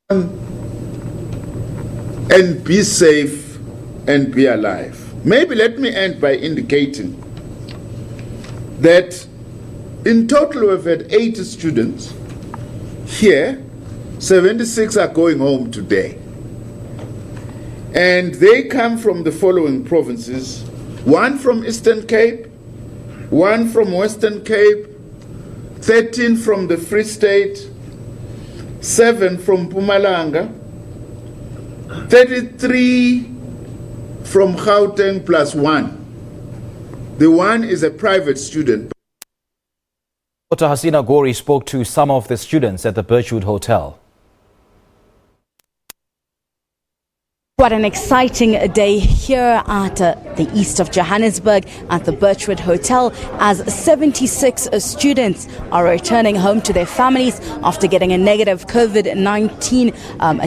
and be safe and be alive. Maybe let me end by indicating that in total we've had 80 students here. 76 are going home today. And they come from the following provinces: one from Eastern Cape, one from Western Cape, 13 from the Free State, 7 from Mpumalanga, 33 from Gauteng plus 1. The one is a private student. Dr. Hasina Gori spoke to some of the students at the Birchwood Hotel. What an exciting day here at the east of Johannesburg at the Birchwood Hotel, as 76 students are returning home to their families after getting a negative COVID-19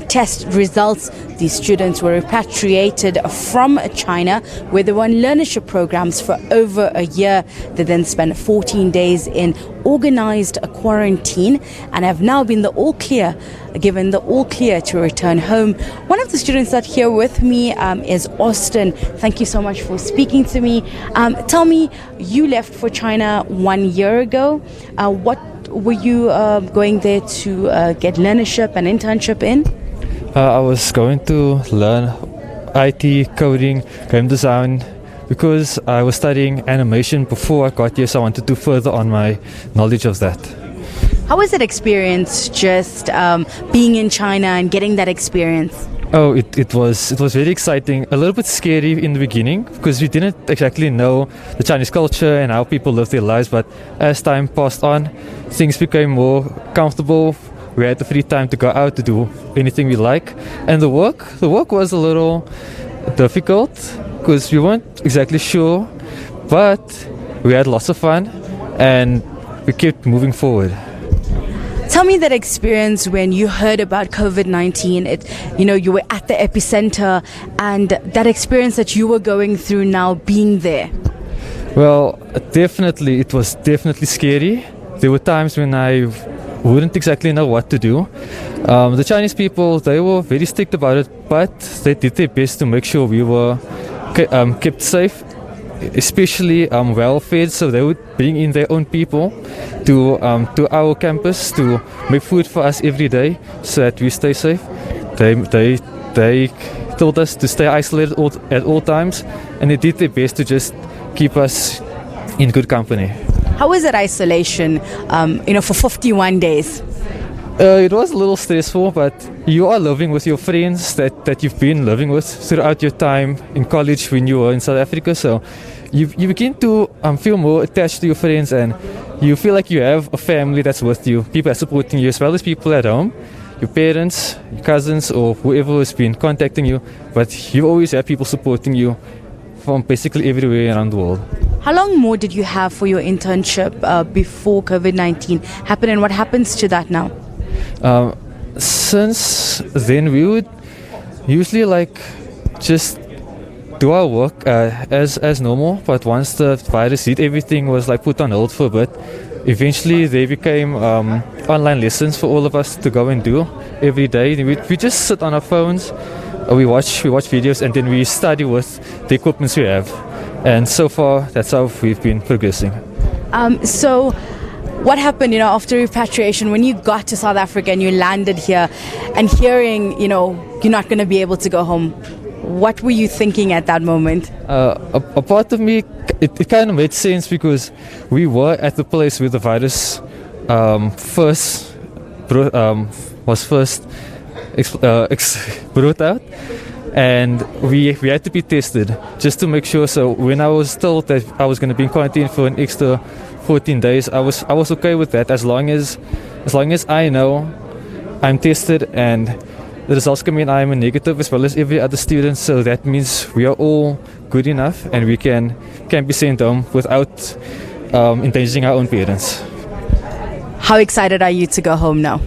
test results. These students were repatriated from China, where they were on learnership programs for over a year. They then spent 14 days in organized quarantine and have now been given the all clear to return home. One of the students that here with me is Austin. Thank you so much for speaking to me. Tell me, you left for China 1 year ago. What were you going there to get learnership and internship in? I was going to learn IT, coding, game design, because I was studying animation before I got here, so I wanted to further on my knowledge of that. How was that experience, just being in China and getting that experience? Oh, it was very exciting. A little bit scary in the beginning because we didn't exactly know the Chinese culture and how people live their lives. But as time passed on, things became more comfortable. We had the free time to go out to do anything we like. And the work was a little difficult because we weren't exactly sure, but we had lots of fun and we kept moving forward. Tell me that experience when you heard about COVID-19. You were at the epicenter, and that experience that you were going through now, being there. Well, it was definitely scary. There were times when I wouldn't exactly know what to do. The Chinese people, they were very strict about it, but they did their best to make sure we were kept safe, especially well fed, so they would bring in their own people to our campus to make food for us every day so that we stay safe. They told us to stay isolated at all times, and they did their best to just keep us in good company. How was that isolation for 51 days? It was a little stressful, but you are living with your friends that you've been living with throughout your time in college when you were in South Africa. So you begin to feel more attached to your friends, and you feel like you have a family that's with you. People are supporting you as well as people at home, your parents, your cousins, or whoever has been contacting you. But you always have people supporting you from basically everywhere around the world. How long more did you have for your internship before COVID-19 happened, and what happens to that now? Since then, we would usually just do our work as normal, but once the virus hit, everything was put on hold for a bit. Eventually they became online lessons for all of us to go and do every day. We just sit on our phones, we watch videos, and then we study with the equipment we have. And so far, that's how we've been progressing. So what happened, after repatriation, when you got to South Africa and you landed here and hearing, you're not going to be able to go home? What were you thinking at that moment? A part of me, it kind of made sense because we were at the place where the virus was first brought out. And we had to be tested just to make sure. So when I was told that I was going to be in quarantine for an extra 14 days, I was okay with that as long as I know I'm tested and the results come in, I'm a negative as well as every other student. So that means we are all good enough and we can be sent home without endangering our own parents. How excited are you to go home now?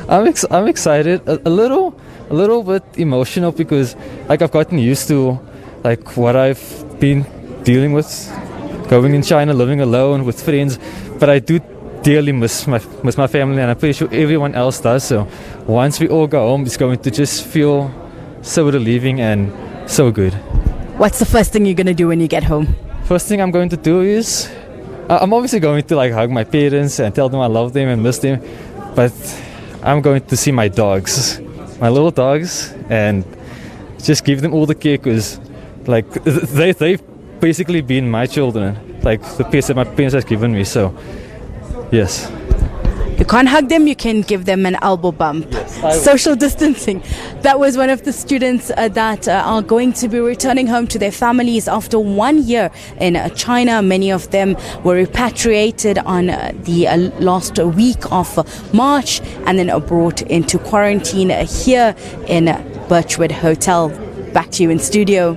I'm excited, a little bit emotional because I've gotten used to what I've been dealing with, going in China, living alone with friends, but I do dearly miss my family, and I'm pretty sure everyone else does. So once we all go home, it's going to just feel so relieving and so good. What's the first thing you're going to do when you get home? First thing I'm going to do is I'm obviously going to like hug my parents and tell them I love them and miss them, but I'm going to see my dogs, my little dogs, and just give them all the care, because like they've basically been my children, like the pets that my parents has given me. So yes. You can't hug them, you can give them an elbow bump. Yes, social distancing. That was one of the students that are going to be returning home to their families after 1 year in China. Many of them were repatriated on the last week of March and then brought into quarantine here in Birchwood Hotel. Back to you in studio.